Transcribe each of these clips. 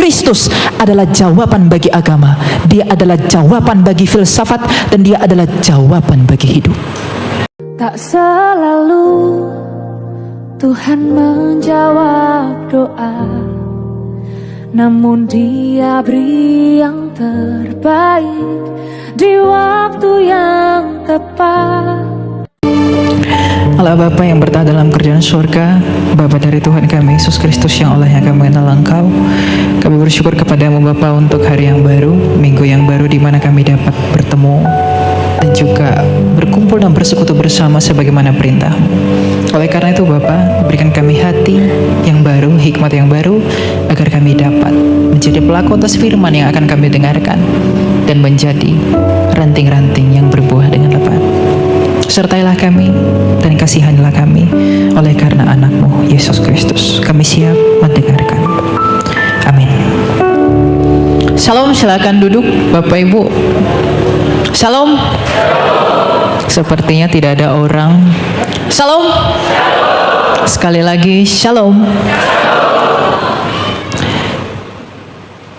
Kristus adalah jawaban bagi agama, dia adalah jawaban bagi filsafat, dan dia adalah jawaban bagi hidup. Tak selalu Tuhan menjawab doa, namun Dia beri yang terbaik di waktu yang tepat. Allah Bapa yang bertahta dalam kerajaan surga, Bapa dari Tuhan kami Yesus Kristus yang olehnya kami mengenal Engkau, kami bersyukur kepadamu Bapa untuk hari yang baru, minggu yang baru di mana kami dapat bertemu dan juga berkumpul dan bersekutu bersama sebagaimana perintah-Mu. Oleh karena itu Bapa, berikan kami hati yang baru, hikmat yang baru, agar kami dapat menjadi pelaku atas firman yang akan kami dengarkan dan menjadi ranting-ranting yang berbuah dengan lebat. Sertailah kami dan kasihanilah kami oleh karena anak-Mu Yesus Kristus. Kami siap mendengarkan. Amin. Shalom, silakan duduk Bapak Ibu. Shalom. Sepertinya tidak ada orang. Shalom. Sekali lagi shalom.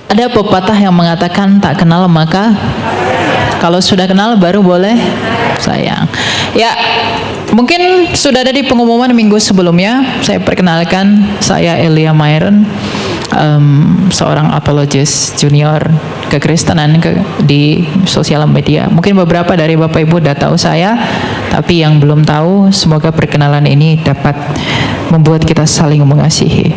Ada pepatah yang mengatakan tak kenal maka kalau sudah kenal baru boleh sayang. Ya, mungkin sudah ada di pengumuman minggu sebelumnya. Saya perkenalkan, saya Elia Myron, seorang apologis junior kekristenan di sosial media. Mungkin beberapa dari Bapak Ibu sudah tahu saya, tapi yang belum tahu, semoga perkenalan ini dapat membuat kita saling mengasihi.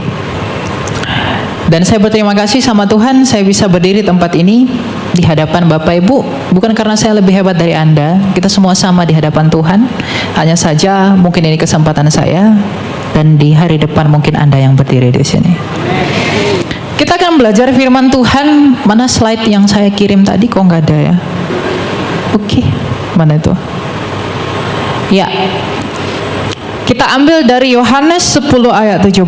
Dan saya berterima kasih sama Tuhan, saya bisa berdiri tempat ini di hadapan Bapak Ibu, bukan karena saya lebih hebat dari Anda. Kita semua sama di hadapan Tuhan. Hanya saja mungkin ini kesempatan saya, dan di hari depan mungkin Anda yang berdiri di sini. Kita akan belajar firman Tuhan. Mana slide yang saya kirim tadi? Kok nggak ada ya? Oke, mana itu? Ya, kita ambil dari Yohanes 10 ayat 17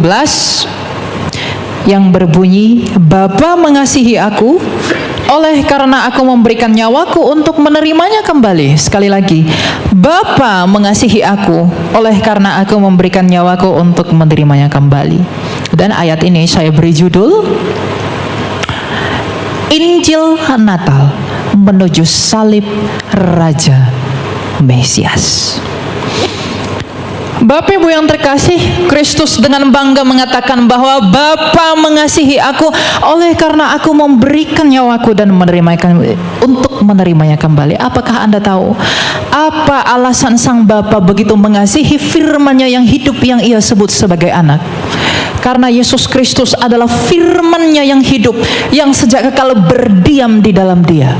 yang berbunyi, Bapa mengasihi aku oleh karena aku memberikan nyawaku untuk menerimanya kembali. Sekali lagi, Bapa mengasihi aku oleh karena aku memberikan nyawaku untuk menerimanya kembali. Dan ayat ini saya beri judul Injil Natal menuju salib Raja Mesias. Bapak Ibu yang terkasih, Kristus dengan bangga mengatakan bahwa Bapa mengasihi aku oleh karena aku memberikan nyawaku dan untuk menerimanya kembali. Apakah Anda tahu apa alasan sang Bapa begitu mengasihi firman-Nya yang hidup yang Ia sebut sebagai anak? Karena Yesus Kristus adalah firman-Nya yang hidup, yang sejak kekal berdiam di dalam Dia.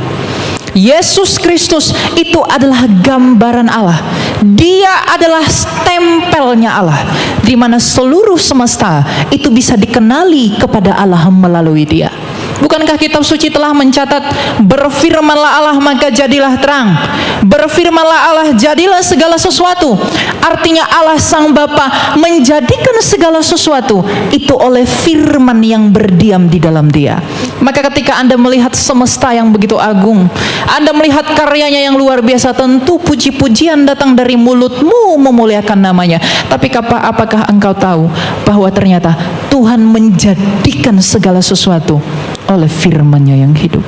Yesus Kristus itu adalah gambaran Allah. Dia adalah stempelnya Allah, di mana seluruh semesta itu bisa dikenali kepada Allah melalui Dia. Bukankah kitab suci telah mencatat, berfirmanlah Allah maka jadilah terang, berfirmanlah Allah jadilah segala sesuatu. Artinya Allah sang Bapa menjadikan segala sesuatu itu oleh firman yang berdiam di dalam Dia. Maka ketika Anda melihat semesta yang begitu agung, Anda melihat karyanya yang luar biasa, tentu puji-pujian datang dari mulutmu memuliakan namanya. Tapi apakah engkau tahu bahwa ternyata Tuhan menjadikan segala sesuatu oleh firman-Nya yang hidup?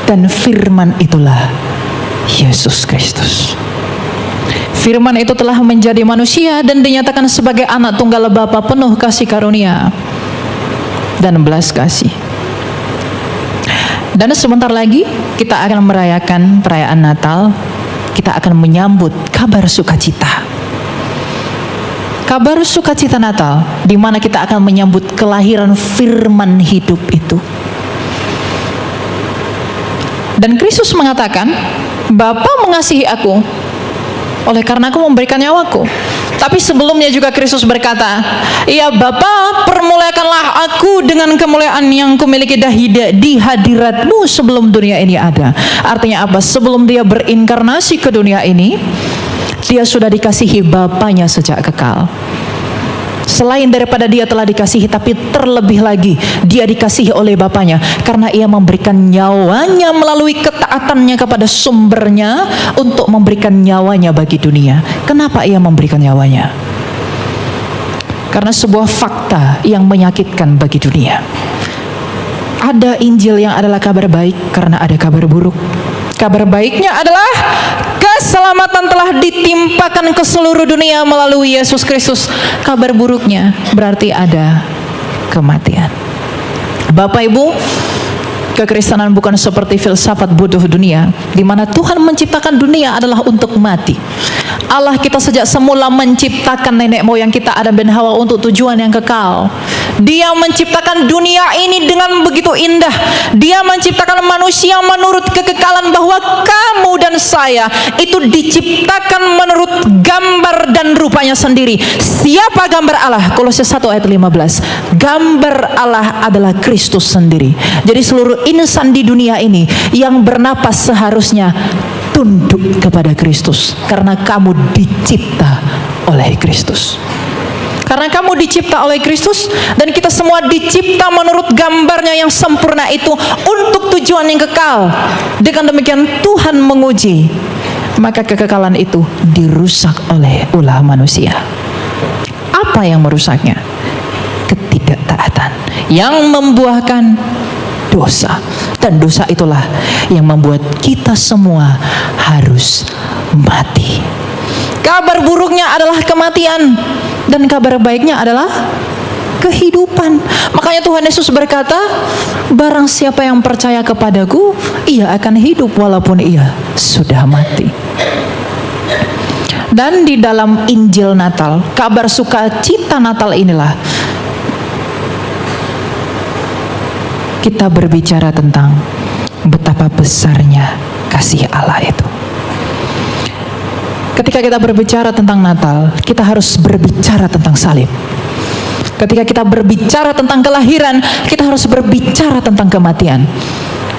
Dan firman itulah Yesus Kristus. Firman itu telah menjadi manusia dan dinyatakan sebagai anak tunggal Bapa penuh kasih karunia dan belas kasih. Dan sebentar lagi kita akan merayakan perayaan Natal. Kita akan menyambut kabar sukacita. Kabar sukacita Natal, di mana kita akan menyambut kelahiran firman hidup itu. Dan Kristus mengatakan, Bapa mengasihi aku oleh karena aku memberikan nyawaku. Tapi sebelumnya juga Kristus berkata, ya Bapa, permuliakanlah aku dengan kemuliaan yang kumiliki di hadiratmu sebelum dunia ini ada. Artinya apa? Sebelum Dia berinkarnasi ke dunia ini, Dia sudah dikasihi Bapanya sejak kekal. Selain daripada Dia telah dikasihi, tapi terlebih lagi Dia dikasihi oleh Bapanya karena Ia memberikan nyawanya melalui ketaatannya kepada sumbernya untuk memberikan nyawanya bagi dunia. Kenapa Ia memberikan nyawanya? Karena sebuah fakta yang menyakitkan bagi dunia. Ada Injil yang adalah kabar baik karena ada kabar buruk. Kabar baiknya adalah keselamatan telah ditimpakan ke seluruh dunia melalui Yesus Kristus. Kabar buruknya berarti ada kematian. Bapak Ibu, kekristenan bukan seperti filsafat bodoh dunia, di mana Tuhan menciptakan dunia adalah untuk mati. Allah kita sejak semula menciptakan nenek moyang kita Adam dan Hawa untuk tujuan yang kekal. Dia menciptakan dunia ini dengan begitu indah. Dia menciptakan manusia menurut kekekalan, bahwa kamu dan saya itu diciptakan menurut gambar dan rupanya sendiri. Siapa gambar Allah? Kolose 1 ayat 15. Gambar Allah adalah Kristus sendiri. Jadi seluruh insan di dunia ini yang bernapas seharusnya tunduk kepada Kristus, karena kamu dicipta oleh Kristus. Karena kamu dicipta oleh Kristus, dan kita semua dicipta menurut gambarnya yang sempurna itu untuk tujuan yang kekal. Dengan demikian Tuhan menguji, maka kekekalan itu dirusak oleh ulah manusia. Apa yang merusaknya? Ketidaktaatan yang membuahkan dosa. Dan dosa itulah yang membuat kita semua harus mati. Kabar buruknya adalah kematian, dan kabar baiknya adalah kehidupan. Makanya Tuhan Yesus berkata, barang siapa yang percaya kepadaku, ia akan hidup walaupun ia sudah mati. Dan di dalam Injil Natal, kabar sukacita Natal inilah kita berbicara tentang betapa besarnya kasih Allah itu. Ketika kita berbicara tentang Natal, kita harus berbicara tentang salib. Ketika kita berbicara tentang kelahiran, kita harus berbicara tentang kematian.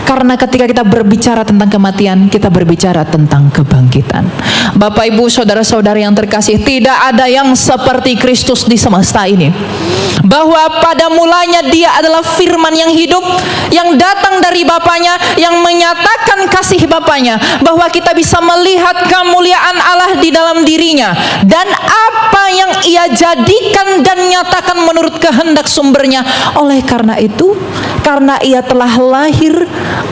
Karena ketika kita berbicara tentang kematian, kita berbicara tentang kebangkitan. Bapak, Ibu, saudara-saudari yang terkasih, tidak ada yang seperti Kristus di semesta ini. Bahwa pada mulanya Dia adalah firman yang hidup, yang datang dari Bapanya, yang menyatakan kasih Bapanya, bahwa kita bisa melihat kemuliaan Allah di dalam dirinya, dan apa yang Ia jadikan dan nyatakan menurut kehendak sumbernya. Oleh karena itu, karena Ia telah lahir,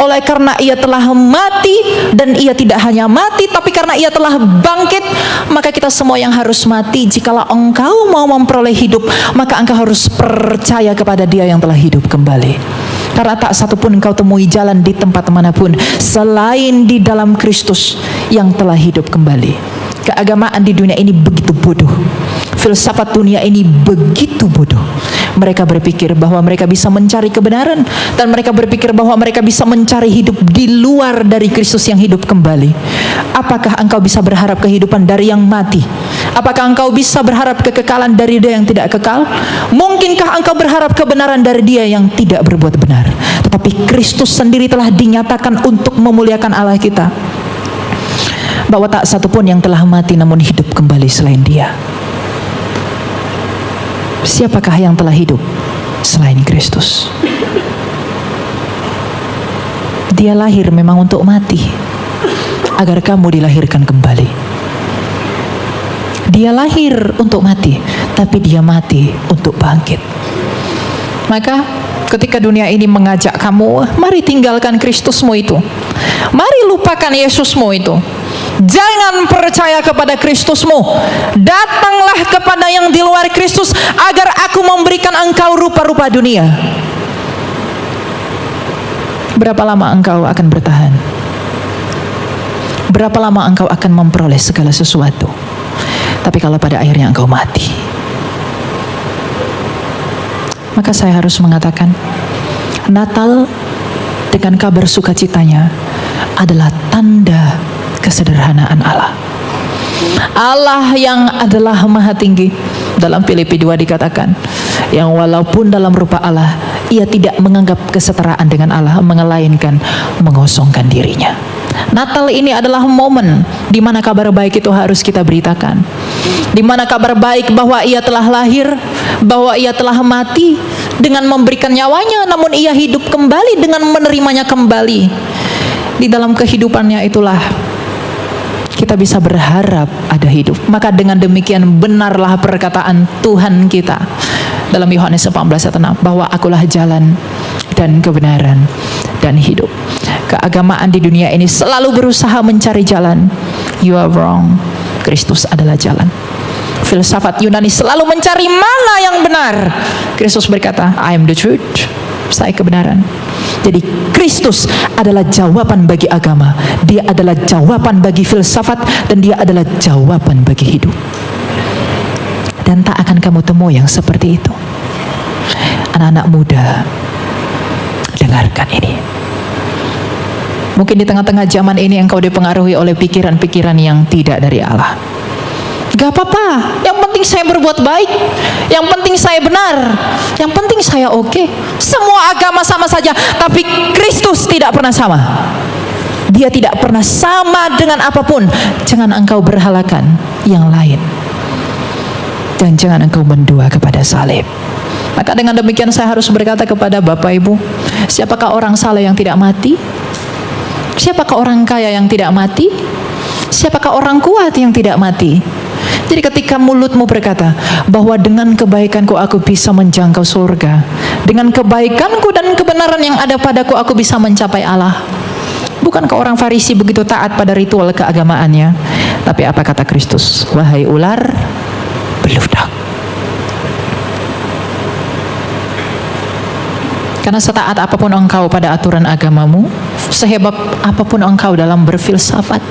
oleh karena Ia telah mati, dan Ia tidak hanya mati, tapi karena Ia telah bangkit, maka kita semua yang harus mati. Jikalau engkau mau memperoleh hidup, maka engkau harus percaya kepada Dia yang telah hidup kembali. Karena tak satupun engkau temui jalan di tempat manapun selain di dalam Kristus yang telah hidup kembali. Keagamaan di dunia ini begitu bodoh. Filsafat dunia ini begitu bodoh. Mereka berpikir bahwa mereka bisa mencari kebenaran, dan mereka berpikir bahwa mereka bisa mencari hidup di luar dari Kristus yang hidup kembali. Apakah engkau bisa berharap kehidupan dari yang mati? Apakah engkau bisa berharap kekekalan dari Dia yang tidak kekal? Mungkinkah engkau berharap kebenaran dari Dia yang tidak berbuat benar? Tetapi Kristus sendiri telah dinyatakan untuk memuliakan Allah kita, bahwa tak satupun yang telah mati namun hidup kembali selain Dia. Siapakah yang telah hidup selain Kristus? Dia lahir memang untuk mati, agar kamu dilahirkan kembali. Dia lahir untuk mati, tapi Dia mati untuk bangkit. Maka ketika dunia ini mengajak kamu, mari tinggalkan Kristusmu itu, mari lupakan Yesusmu itu, jangan percaya kepada Kristusmu, datanglah kepada yang di luar Kristus, agar aku memberikan engkau rupa-rupa dunia. Berapa lama engkau akan bertahan? Berapa lama engkau akan memperoleh segala sesuatu? Tapi kalau pada akhirnya engkau mati, maka saya harus mengatakan, Natal dengan kabar sukacitanya adalah tanda kesederhanaan Allah. Allah yang adalah Maha Tinggi. Dalam Filipi 2 dikatakan, yang walaupun dalam rupa Allah, Ia tidak menganggap kesetaraan dengan Allah, melainkan mengosongkan dirinya. Natal ini adalah momen di mana kabar baik itu harus kita beritakan. Di mana kabar baik bahwa Ia telah lahir, bahwa Ia telah mati dengan memberikan nyawanya, namun Ia hidup kembali dengan menerimanya kembali. Di dalam kehidupannya itulah kita bisa berharap ada hidup. Maka dengan demikian benarlah perkataan Tuhan kita dalam Yohanes 14 ayat 6, bahwa akulah jalan dan kebenaran dan hidup. Keagamaan di dunia ini selalu berusaha mencari jalan. You are wrong. Kristus adalah jalan. Filsafat Yunani selalu mencari mana yang benar. Kristus berkata, I am the truth. Saya kebenaran. Jadi Kristus adalah jawaban bagi agama. Dia adalah jawaban bagi filsafat, dan dia adalah jawaban bagi hidup. Dan tak akan kamu temui yang seperti itu. Anak-anak muda, dengarkan ini. Mungkin di tengah-tengah zaman ini engkau dipengaruhi oleh pikiran-pikiran yang tidak dari Allah. Gak apa-apa, yang penting saya berbuat baik, yang penting saya benar, yang penting saya oke. Semua agama sama saja, tapi Kristus tidak pernah sama. Dia tidak pernah sama dengan apapun. Jangan engkau berhalakan yang lain, dan jangan engkau mendua kepada salib. Maka dengan demikian saya harus berkata kepada Bapak Ibu, siapakah orang saleh yang tidak mati? Siapakah orang kaya yang tidak mati? Siapakah orang kuat yang tidak mati? Jadi ketika mulutmu berkata bahwa dengan kebaikanku aku bisa menjangkau surga, dengan kebaikanku dan kebenaran yang ada padaku aku bisa mencapai Allah. Bukankah orang Farisi begitu taat pada ritual keagamaannya? Tapi apa kata Kristus? Wahai ular beludak. Karena setaat apapun engkau pada aturan agamamu, sehebat apapun engkau dalam berfilsafat,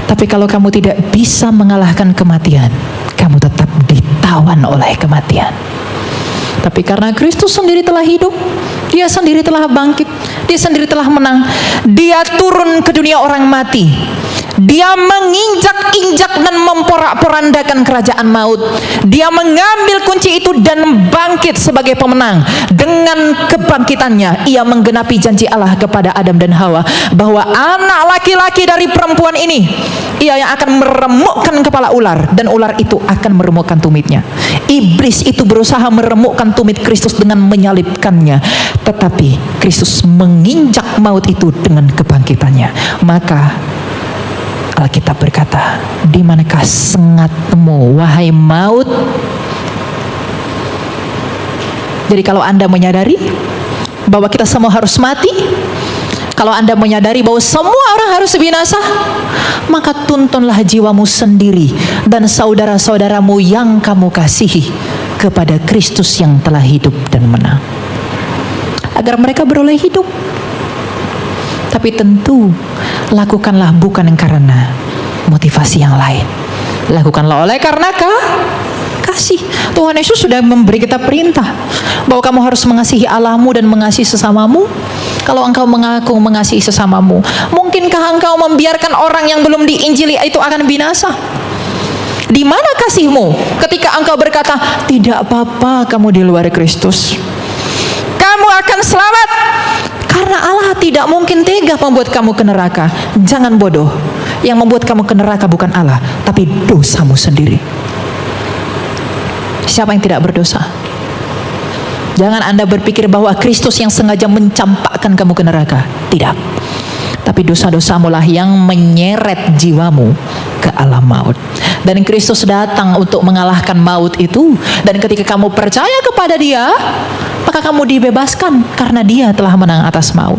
tapi kalau kamu tidak bisa mengalahkan kematian, kamu tetap ditawan oleh kematian. Tapi karena Kristus sendiri telah hidup, dia sendiri telah bangkit, dia sendiri telah menang, dia turun ke dunia orang mati, dia menginjak-injak dan memporak-porandakan kerajaan maut, dia mengambil kunci itu dan bangkit sebagai pemenang. Dengan kebangkitannya ia menggenapi janji Allah kepada Adam dan Hawa, bahwa anak laki-laki dari perempuan ini, ia yang akan meremukkan kepala ular, dan ular itu akan meremukkan tumitnya. Iblis itu berusaha meremukkan tumit Kristus dengan menyalibkannya, tetapi Kristus menginjak maut itu dengan kebangkitannya. Maka Alkitab berkata, di manakah sengatmu wahai maut? Jadi kalau Anda menyadari bahwa kita semua harus mati, kalau Anda menyadari bahwa semua orang harus binasa, maka tuntunlah jiwamu sendiri dan saudara-saudaramu yang kamu kasihi kepada Kristus yang telah hidup dan menang, agar mereka beroleh hidup. Tapi tentu lakukanlah bukan karena motivasi yang lain, lakukanlah oleh karena kasih. Tuhan Yesus sudah memberi kita perintah bahwa kamu harus mengasihi Allahmu dan mengasihi sesamamu. Kalau engkau mengaku mengasihi sesamamu, mungkinkah engkau membiarkan orang yang belum diinjili itu akan binasa? Di mana kasihmu ketika engkau berkata, tidak apa-apa kamu di luar Kristus, kamu akan selamat, karena Allah tidak mungkin tega membuat kamu ke neraka. Jangan bodoh, yang membuat kamu ke neraka bukan Allah, tapi dosamu sendiri. Siapa yang tidak berdosa? Jangan Anda berpikir bahwa Kristus yang sengaja mencampakkan kamu ke neraka. Tidak. Tapi dosa-dosamu lah yang menyeret jiwamu ke alam maut. Dan Kristus datang untuk mengalahkan maut itu. Dan ketika kamu percaya kepada Dia, maka kamu dibebaskan karena Dia telah menang atas maut.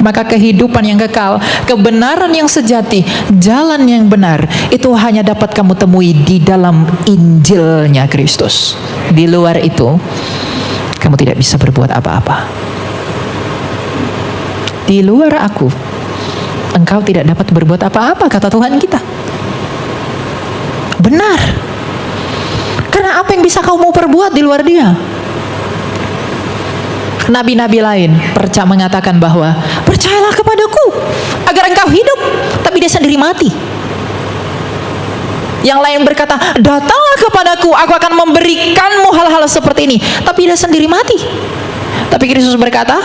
Maka kehidupan yang kekal, kebenaran yang sejati, jalan yang benar, itu hanya dapat kamu temui di dalam Injilnya Kristus. Di luar itu kamu tidak bisa berbuat apa-apa. Di luar aku, engkau tidak dapat berbuat apa-apa, kata Tuhan kita. Benar. Karena apa yang bisa kamu perbuat di luar Dia? Nabi-nabi lain mengatakan bahwa percayalah kepadaku agar engkau hidup, tapi dia sendiri mati. Yang lain berkata, datanglah kepadaku, aku akan memberikanmu hal-hal seperti ini, tapi dia sendiri mati. Tapi Kristus berkata,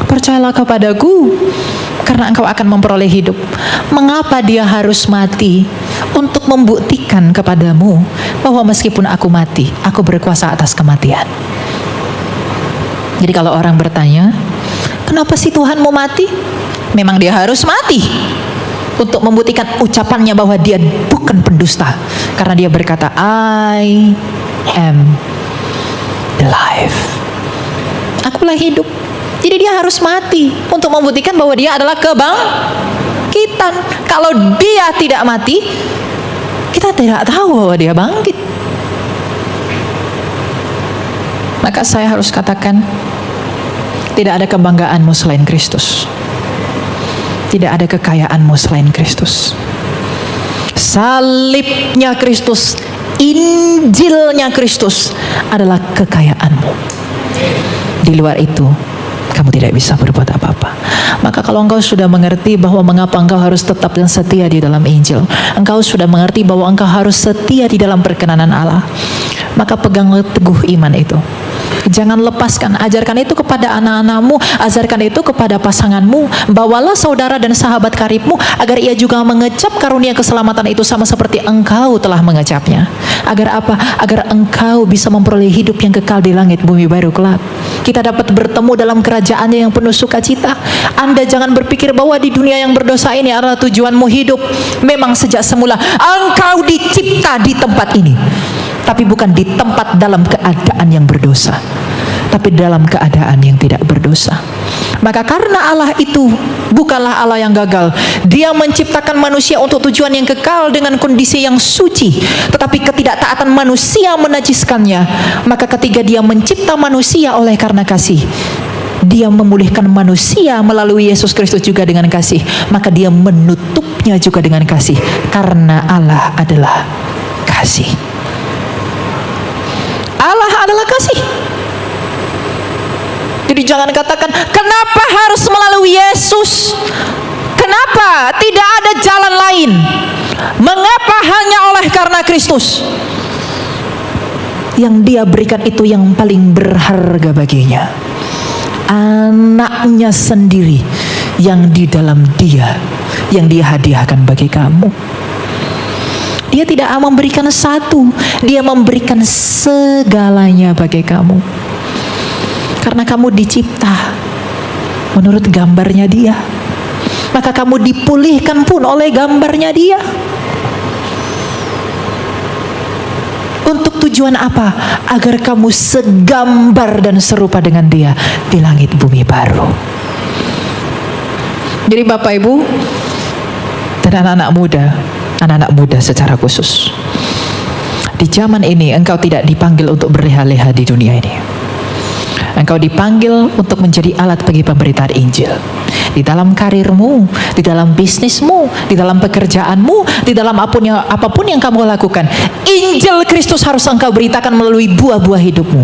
percayalah kepadaku karena engkau akan memperoleh hidup. Mengapa dia harus mati? Untuk membuktikan kepadamu bahwa meskipun aku mati, aku berkuasa atas kematian. Jadi kalau orang bertanya, kenapa sih Tuhan mau mati? Memang dia harus mati. untuk membuktikan ucapannya bahwa dia bukan pendusta, karena dia berkata, I am alive. Akulah hidup. Jadi dia harus mati untuk membuktikan bahwa dia adalah kebangkitan. Kalau dia tidak mati, kita tidak tahu bahwa dia bangkit. Maka saya harus katakan, tidak ada kebanggaanmu selain Kristus. Tidak ada kekayaanmu selain Kristus. Salibnya Kristus, Injilnya Kristus adalah kekayaanmu. Di luar itu, kamu tidak bisa berbuat apa-apa. Maka kalau engkau sudah mengerti bahwa mengapa engkau harus tetap dan setia di dalam Injil, engkau sudah mengerti bahwa engkau harus setia di dalam perkenanan Allah, maka peganglah teguh iman itu. Jangan lepaskan, ajarkan itu kepada anak-anakmu, ajarkan itu kepada pasanganmu. Bawalah saudara dan sahabat karibmu agar ia juga mengecap karunia keselamatan itu sama seperti engkau telah mengecapnya. Agar apa? Agar engkau bisa memperoleh hidup yang kekal di langit bumi baru kelak. Kita dapat bertemu dalam kerajaannya yang penuh sukacita. Anda jangan berpikir bahwa di dunia yang berdosa ini adalah tujuanmu hidup. Memang sejak semula engkau dicipta di tempat ini, tapi bukan di tempat dalam keadaan yang berdosa, tapi dalam keadaan yang tidak berdosa. Maka karena Allah itu bukanlah Allah yang gagal, Dia menciptakan manusia untuk tujuan yang kekal dengan kondisi yang suci, tetapi ketidaktaatan manusia menajiskannya. Maka ketika Dia mencipta manusia oleh karena kasih, Dia memulihkan manusia melalui Yesus Kristus juga dengan kasih. Maka Dia menutupnya juga dengan kasih, karena Allah adalah kasih. Allah adalah kasih. Jadi jangan katakan, kenapa harus melalui Yesus? Kenapa tidak ada jalan lain? Mengapa hanya oleh karena Kristus? Yang Dia berikan itu yang paling berharga baginya, anaknya sendiri yang di dalam Dia, yang Dia hadiahkan bagi kamu. Dia tidak memberikan satu, Dia memberikan segalanya bagi kamu. Karena kamu dicipta menurut gambarnya Dia, maka kamu dipulihkan pun oleh gambarnya Dia. Untuk tujuan apa? Agar kamu segambar dan serupa dengan Dia di langit bumi baru. Jadi Bapak Ibu dan anak-anak muda secara khusus, di zaman ini engkau tidak dipanggil untuk berleha-leha di dunia ini. Engkau dipanggil untuk menjadi alat bagi pemberitaan Injil. Di dalam karirmu, di dalam bisnismu, di dalam pekerjaanmu, di dalam apapun yang kamu lakukan, Injil Kristus harus engkau beritakan melalui buah-buah hidupmu.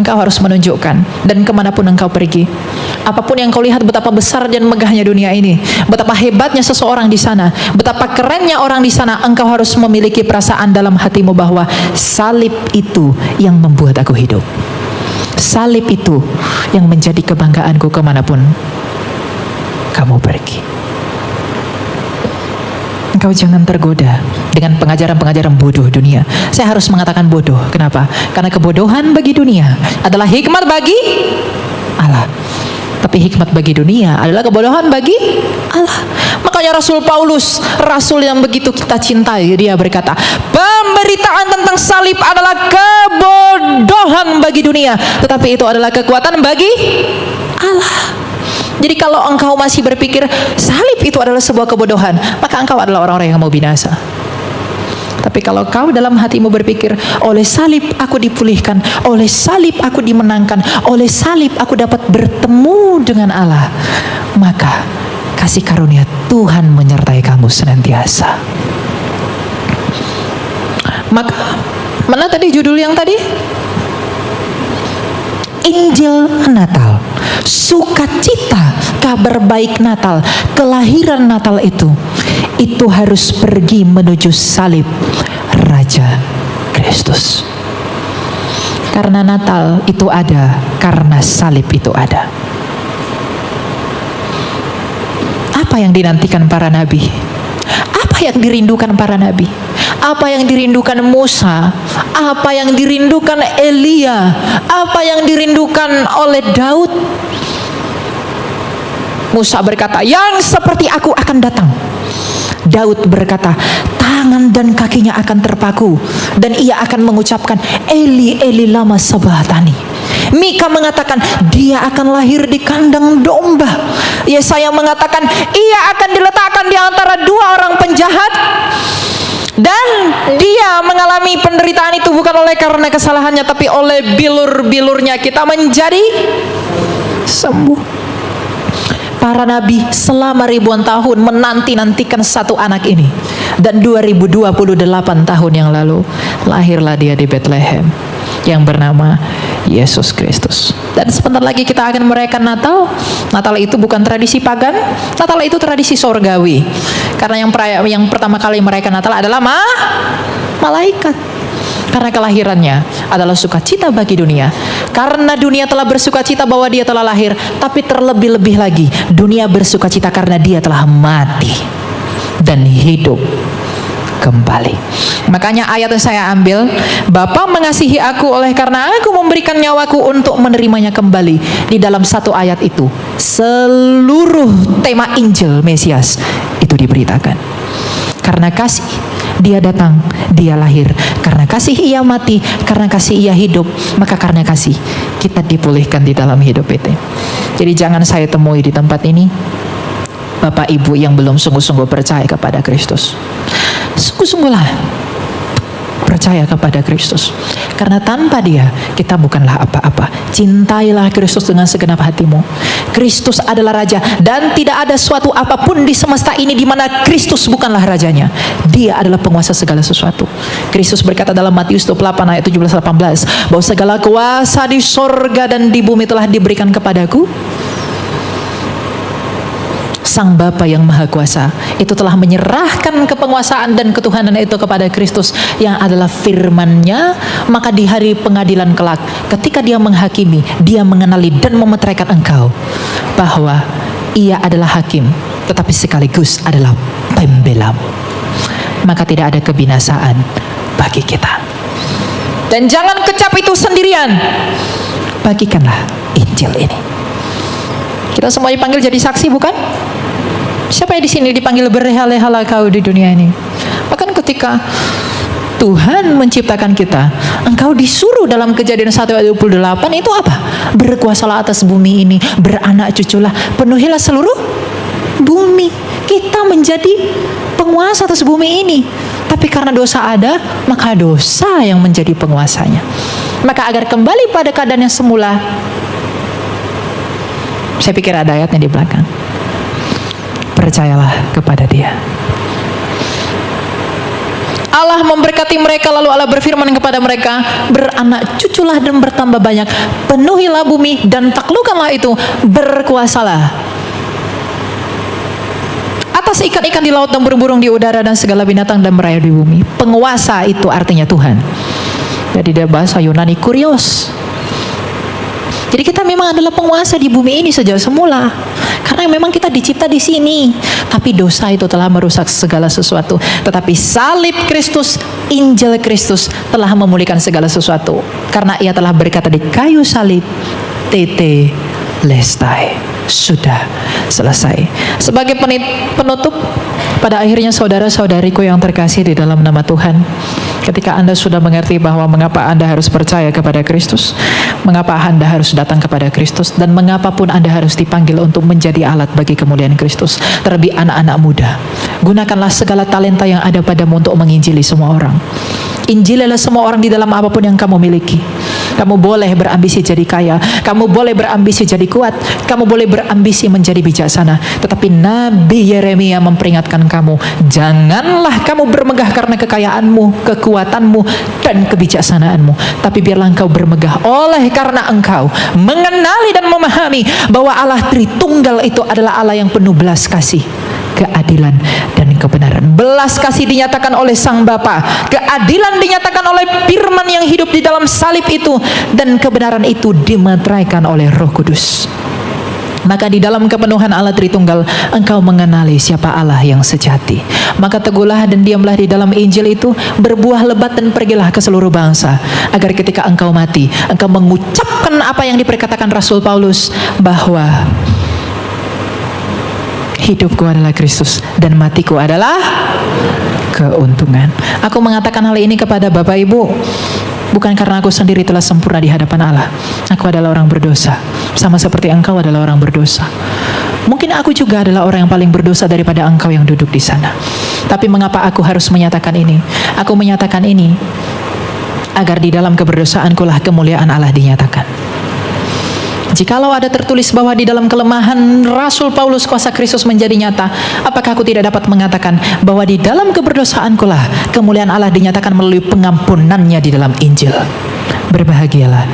Engkau harus menunjukkan, dan kemanapun engkau pergi, apapun yang kau lihat betapa besar dan megahnya dunia ini, betapa hebatnya seseorang di sana, betapa kerennya orang di sana, engkau harus memiliki perasaan dalam hatimu bahwa salib itu yang membuat aku hidup. Salib itu yang menjadi kebanggaanku kemanapun kamu pergi. Engkau jangan tergoda dengan pengajaran-pengajaran bodoh dunia. Saya harus mengatakan bodoh. Kenapa? Karena kebodohan bagi dunia adalah hikmat bagi Allah. Tapi hikmat bagi dunia adalah kebodohan bagi Allah. Makanya Rasul Paulus, rasul yang begitu kita cintai, dia berkata, pemberitaan tentang salib adalah kebodohan bagi dunia, tetapi itu adalah kekuatan bagi Allah. Jadi kalau engkau masih berpikir salib itu adalah sebuah kebodohan, maka engkau adalah orang-orang yang mau binasa. Tapi kalau kau dalam hatimu berpikir, oleh salib aku dipulihkan, oleh salib aku dimenangkan, oleh salib aku dapat bertemu dengan Allah, maka kasih karunia Tuhan menyertai kamu senantiasa. Maka mana tadi judul yang tadi? Injil Natal, sukacita, kabar baik Natal, kelahiran Natal itu harus pergi menuju salib Raja Kristus. Karena Natal itu ada, karena salib itu ada. Apa yang dinantikan para nabi? Apa yang dirindukan para nabi? Apa yang dirindukan Musa? Apa yang dirindukan Elia? Apa yang dirindukan oleh Daud? Musa berkata, yang seperti aku akan datang. Daud berkata, tangan dan kakinya akan terpaku dan ia akan mengucapkan, Eli Eli lama sabachthani. Mika mengatakan, dia akan lahir di kandang domba. Yesaya mengatakan, ia akan diletakkan di antara dua orang penjahat, dan dia mengalami penderitaan itu bukan oleh karena kesalahannya, tapi oleh bilur-bilurnya kita menjadi sembuh. Para nabi selama ribuan tahun menanti-nantikan satu anak ini, dan 2028 tahun yang lalu lahirlah dia di Bethlehem yang bernama Yesus Kristus. Dan sebentar lagi kita akan merayakan Natal. Natal itu bukan tradisi pagan, Natal itu tradisi sorgawi. Karena yang pertama kali merayakan Natal adalah malaikat. Karena kelahirannya adalah sukacita bagi dunia. Karena dunia telah bersukacita bahwa dia telah lahir, tapi terlebih-lebih lagi dunia bersukacita karena dia telah mati dan hidup kembali. Makanya ayat yang saya ambil, Bapa mengasihi aku oleh karena aku memberikan nyawaku untuk menerimanya kembali. Di dalam satu ayat itu seluruh tema Injil Mesias itu diberitakan. Karena kasih dia datang, dia lahir. Karena kasih ia mati, karena kasih ia hidup. Maka karena kasih kita dipulihkan di dalam hidup itu. Jadi jangan saya temui di tempat ini Bapak Ibu yang belum sungguh-sungguh percaya kepada Kristus. Sungguh-sungguhlah percaya kepada Kristus. Karena tanpa dia kita bukanlah apa-apa. Cintailah Kristus dengan segenap hatimu. Kristus adalah Raja, dan tidak ada suatu apapun di semesta ini di mana Kristus bukanlah rajanya. Dia adalah penguasa segala sesuatu. Kristus berkata dalam Matius 28 ayat 17-18 bahwa segala kuasa di sorga dan di bumi telah diberikan kepadaku. Sang Bapa yang Maha Kuasa itu telah menyerahkan kepenguasaan dan ketuhanan itu kepada Kristus yang adalah firman-Nya. Maka di hari pengadilan kelak, ketika dia menghakimi, dia mengenali dan memeteraikan engkau bahwa ia adalah hakim, tetapi sekaligus adalah pembelamu. Maka tidak ada kebinasaan bagi kita. Dan jangan kecap itu sendirian. Bagikanlah Injil ini. Kita semua dipanggil jadi saksi, bukan? Siapa yang di sini dipanggil berleha-lehalah kau di dunia ini? Bahkan ketika Tuhan menciptakan kita, engkau disuruh dalam Kejadian 1 ayat 28 itu apa? Berkuasalah atas bumi ini, beranak cuculah, penuhilah seluruh bumi. Kita menjadi penguasa atas bumi ini. Tapi karena dosa ada, maka dosa yang menjadi penguasanya. Maka agar kembali pada keadaan yang semula, saya pikir ada ayatnya di belakang. Percayalah kepada dia. Allah memberkati mereka, lalu Allah berfirman kepada mereka, beranak cuculah dan bertambah banyak, penuhilah bumi dan taklukkanlah itu, berkuasalah atas ikan-ikan di laut dan burung-burung di udara dan segala binatang dan merayap di bumi. Penguasa itu artinya Tuhan. Jadi dia bahasa Yunani kurios. Jadi kita memang adalah penguasa di bumi ini sejak semula. Karena memang kita dicipta di sini. Tapi dosa itu telah merusak segala sesuatu. Tetapi salib Kristus, Injil Kristus telah memulihkan segala sesuatu. Karena ia telah berkata di kayu salib, tete lestai, sudah selesai. Sebagai penutup, pada akhirnya saudara-saudariku yang terkasih di dalam nama Tuhan, ketika Anda sudah mengerti bahwa mengapa Anda harus percaya kepada Kristus, mengapa Anda harus datang kepada Kristus, dan mengapapun Anda harus dipanggil untuk menjadi alat bagi kemuliaan Kristus, terlebih anak-anak muda, gunakanlah segala talenta yang ada padamu untuk menginjili semua orang. Injililah semua orang di dalam apapun yang kamu miliki. Kamu boleh berambisi jadi kaya, kamu boleh berambisi jadi kuat, kamu boleh berambisi menjadi bijaksana. Tetapi Nabi Yeremia memperingatkan kamu, janganlah kamu bermegah karena kekayaanmu, kekuatanmu, dan kebijaksanaanmu. Tapi biarlah engkau bermegah oleh karena engkau mengenali dan memahami bahwa Allah Tritunggal itu adalah Allah yang penuh belas kasih, keadilan, dan kebenaran. Belas kasih dinyatakan oleh Sang Bapa, keadilan dinyatakan oleh firman yang hidup di dalam salib itu, dan kebenaran itu dimeteraikan oleh Roh Kudus. Maka di dalam kepenuhan Allah Tritunggal, engkau mengenali siapa Allah yang sejati. Maka teguhlah dan diamlah di dalam Injil itu, berbuah lebat dan pergilah ke seluruh bangsa, agar ketika engkau mati, engkau mengucapkan apa yang diperkatakan Rasul Paulus, bahwa hidupku adalah Kristus dan matiku adalah keuntungan. Aku mengatakan hal ini kepada Bapak Ibu bukan karena aku sendiri telah sempurna di hadapan Allah. Aku adalah orang berdosa, sama seperti engkau adalah orang berdosa. Mungkin aku juga adalah orang yang paling berdosa daripada engkau yang duduk di sana. Tapi mengapa aku harus menyatakan ini? Aku menyatakan ini agar di dalam keberdosaanku lah kemuliaan Allah dinyatakan. Jikalau ada tertulis bahwa di dalam kelemahan Rasul Paulus kuasa Kristus menjadi nyata, apakah aku tidak dapat mengatakan bahwa di dalam keberdosaanku lah kemuliaan Allah dinyatakan melalui pengampunannya di dalam Injil. Berbahagialah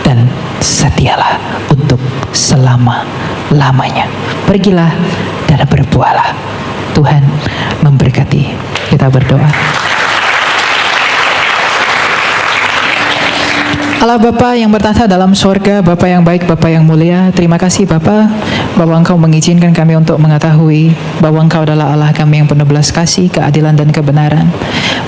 dan setialah untuk selama-lamanya. Pergilah dan berbuahlah. Tuhan memberkati. Kita berdoa. Allah Bapa yang bertata dalam sorga, Bapa yang baik, Bapa yang mulia, terima kasih Bapa bahwa Engkau mengizinkan kami untuk mengetahui bahwa Engkau adalah Allah kami yang penuh belas kasih, keadilan dan kebenaran.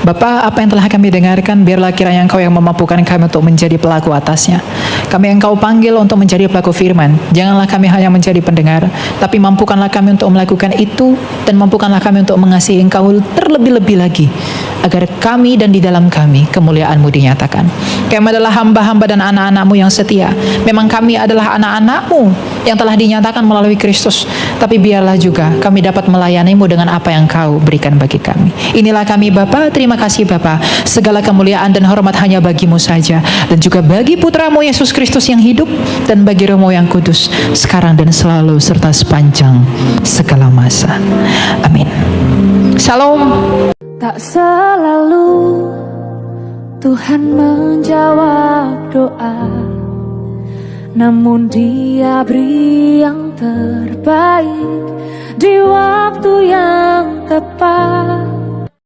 Bapa, apa yang telah kami dengarkan, biarlah kiranya Engkau yang memampukan kami untuk menjadi pelaku atasnya. Kami Engkau panggil untuk menjadi pelaku firman. Janganlah kami hanya menjadi pendengar, tapi mampukanlah kami untuk melakukan itu, dan mampukanlah kami untuk mengasihi Engkau terlebih-lebih lagi, agar kami dan di dalam kami kemuliaan-Mu dinyatakan. Kami adalah hamba-hamba dan anak-anak-Mu yang setia. Memang kami adalah anak-anak-Mu yang telah dinyatakan melalui Kristus, tapi biarlah juga kami dapat melayani-Mu dengan apa yang Kau berikan bagi kami. Inilah kami Bapa, terima kasih Bapa. Segala kemuliaan dan hormat hanya bagi-Mu saja, dan juga bagi Putra-Mu Yesus Kristus yang hidup, dan bagi Roh-Mu yang kudus, sekarang dan selalu serta sepanjang segala masa. Amin. Shalom. Tak selalu Tuhan menjawab doa, namun Dia beri yang terbaik di waktu yang tepat.